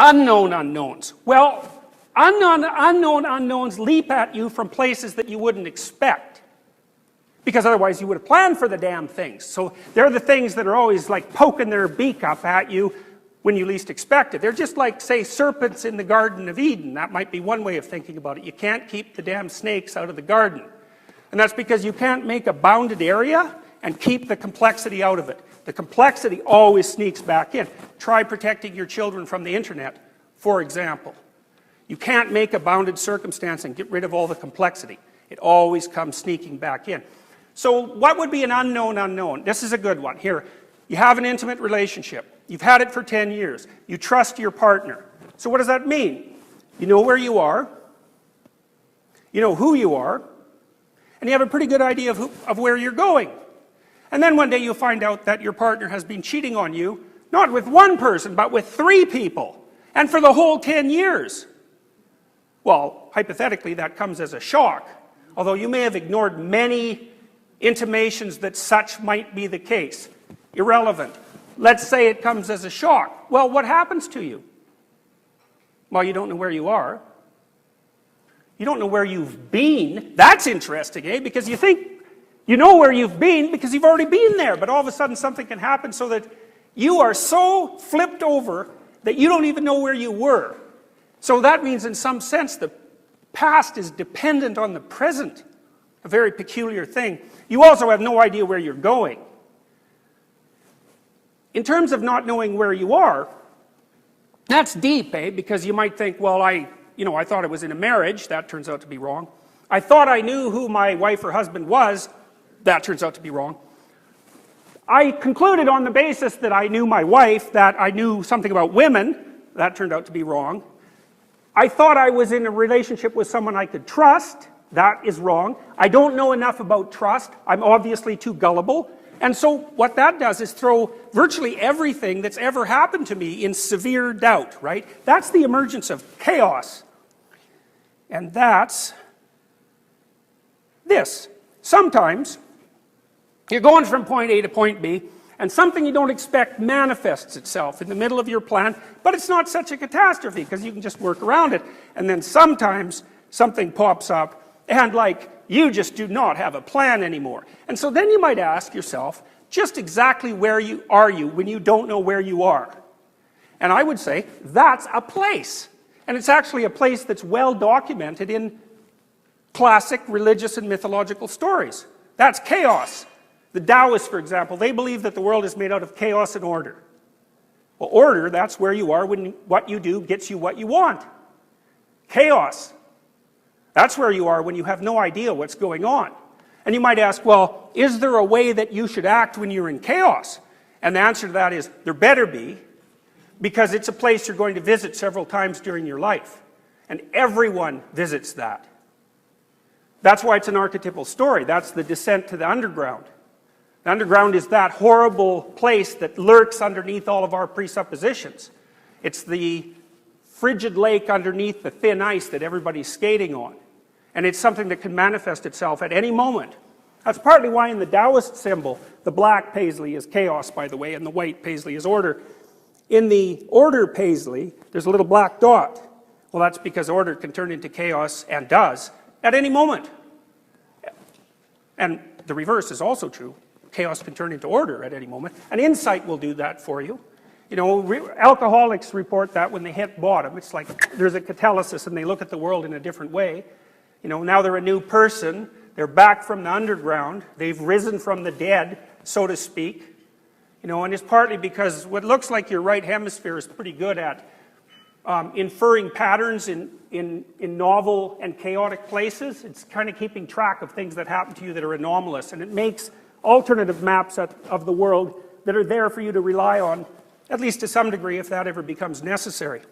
Unknown unknowns. Well, unknown unknowns leap at you from places that you wouldn't expect. Because otherwise you would have planned for the damn things. So they're the things that are always like poking their beak up at you when you least expect it. They're just like, say, serpents in the Garden of Eden. That might be one way of thinking about it. You can't keep the damn snakes out of the garden. And that's because you can't make a bounded area and keep the complexity out of it. The complexity always sneaks back in. Try protecting your children from the internet, for example. You can't make a bounded circumstance and get rid of all the complexity. It always comes sneaking back in. So what would be an unknown unknown? This is a good one. Here, you have an intimate relationship. You've had it for 10 years. You trust your partner. So what does that mean? You know where you are. You know who you are. And you have a pretty good idea of where you're going. And then one day you find out that your partner has been cheating on you, not with one person, but with 3 people. And for the whole 10 years. Well, hypothetically, that comes as a shock. Although you may have ignored many intimations that such might be the case. Irrelevant. Let's say it comes as a shock. Well, what happens to you? Well, you don't know where you are. You don't know where you've been. That's interesting, eh? Because you think you know where you've been because you've already been there, but all of a sudden something can happen so that you are so flipped over that you don't even know where you were. So that means in some sense the past is dependent on the present. A very peculiar thing. You also have no idea where you're going. In terms of not knowing where you are, that's deep, eh? Because you might think, well, I thought I was in a marriage. That turns out to be wrong. I thought I knew who my wife or husband was. That turns out to be wrong. I concluded on the basis that I knew my wife, that I knew something about women. That turned out to be wrong. I thought I was in a relationship with someone I could trust. That is wrong. I don't know enough about trust. I'm obviously too gullible. And so what that does is throw virtually everything that's ever happened to me in severe doubt, right? That's the emergence of chaos. And that's this. Sometimes you're going from point A to point B, and something you don't expect manifests itself in the middle of your plan, but it's not such a catastrophe because you can just work around it. And then sometimes something pops up and like you just do not have a plan anymore. And so then you might ask yourself, just exactly where are you when you don't know where you are? And I would say, that's a place. And it's actually a place that's well documented in classic religious and mythological stories. That's chaos. The Taoists, for example, they believe that the world is made out of chaos and order. Well, order, that's where you are when what you do gets you what you want. Chaos. That's where you are when you have no idea what's going on. And you might ask, well, is there a way that you should act when you're in chaos? And the answer to that is, there better be, because it's a place you're going to visit several times during your life. And everyone visits that. That's why it's an archetypal story. That's the descent to the underground. The underground is that horrible place that lurks underneath all of our presuppositions. It's the frigid lake underneath the thin ice that everybody's skating on. And it's something that can manifest itself at any moment. That's partly why in the Taoist symbol, the black paisley is chaos, by the way, and the white paisley is order. In the order paisley, there's a little black dot. Well, that's because order can turn into chaos, and does, at any moment. And the reverse is also true. Chaos can turn into order at any moment. And insight will do that for you. You know, alcoholics report that when they hit bottom. It's like there's a catalysis and they look at the world in a different way. You know, now they're a new person. They're back from the underground. They've risen from the dead, so to speak. You know, and it's partly because what looks like your right hemisphere is pretty good at inferring patterns in novel and chaotic places. It's kind of keeping track of things that happen to you that are anomalous. And it makes alternative maps of the world that are there for you to rely on, at least to some degree, if that ever becomes necessary.